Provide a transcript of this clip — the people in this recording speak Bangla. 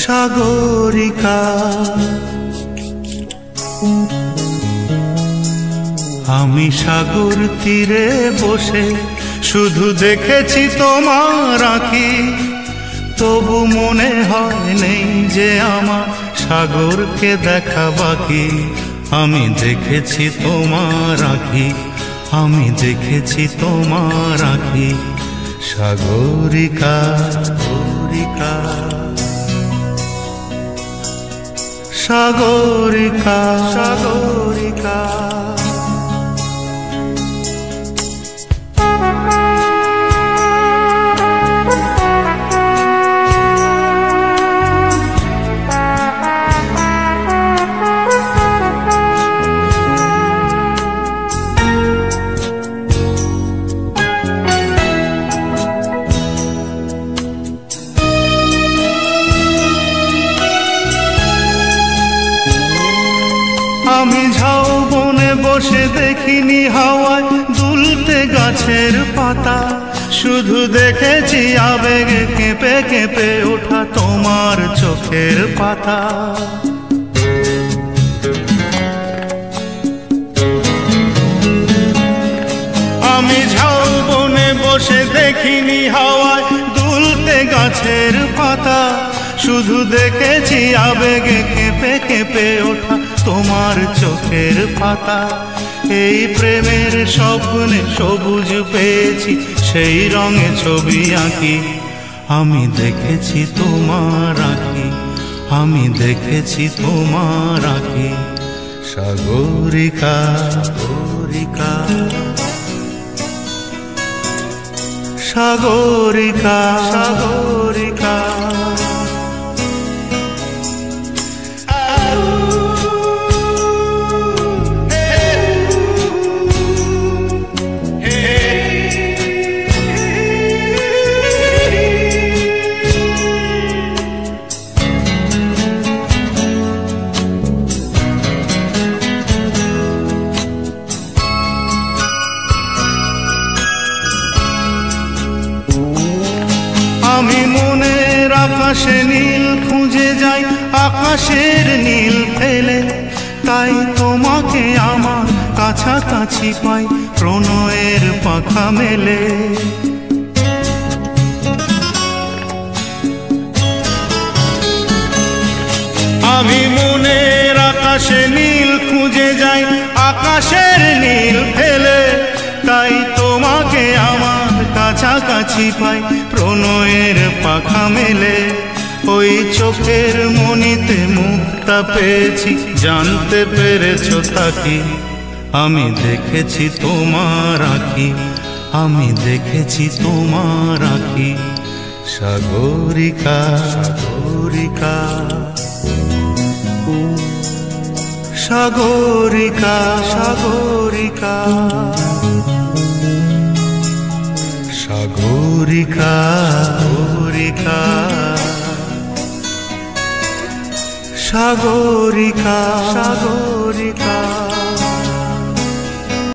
সাগরিকা আমি সাগর তীরে বসে শুধু দেখেছি তোমার আঁখি, তবু মনে হয় নেই যে আমার সাগরকে দেখা বাকি। আমি দেখেছি তোমার আঁখি, আমি দেখেছি তোমার আঁখি। সাগরিকা সাগরিকা সাগরিকা সাগরিকা আমি ঝাউবনে বসে দেখিনি হাওয়ায় দুলতে গাছের পাতা, শুধু দেখেছি আবেগে কেঁপে কেঁপে ওঠা তোমার চোখের পাতা। আমি ঝাউবনে বসে দেখিনি হাওয়ায় দুলতে গাছের পাতা, শুধু দেখেছি আবেগে কেঁপে কেঁপে ওঠা তোমার চোখের পাতা। এই প্রেমের স্বপ্নে সবুজ পেয়েছি, সেই রঙে ছবি আঁকি। আমি দেখেছি তোমার আঁখি, আমি দেখেছি তোমার আঁখি। সাগরিকা সাগরিকা সাগরিকা সাগরিকা আমি মনের আকাশে নীল খুঁজে যাই, আকাশের নীল ফেলে, তাই তোমাকে আমার কাছাকাছি পাই প্রণয়ের পাখা মেলে। আমি মনের আকাশে নীল খুঁজে যাই, আকাশের নীল ফেলে, তাই তোমাকে আমার কাছাকাছি পাই প্রণয়ের পাখা মেলে। ওই চোখের মনিতে মুক্তা পেয়েছি, জানতে পেরেছ তাকি। আমি দেখেছি তোমার আঁখি, আমি দেখেছি তোমার আঁখি। সাগরিকা সাগরিকা সাগরিকা সাগরিকা সাগরিকা সাগরিকা সাগরিকা সাগরিকা।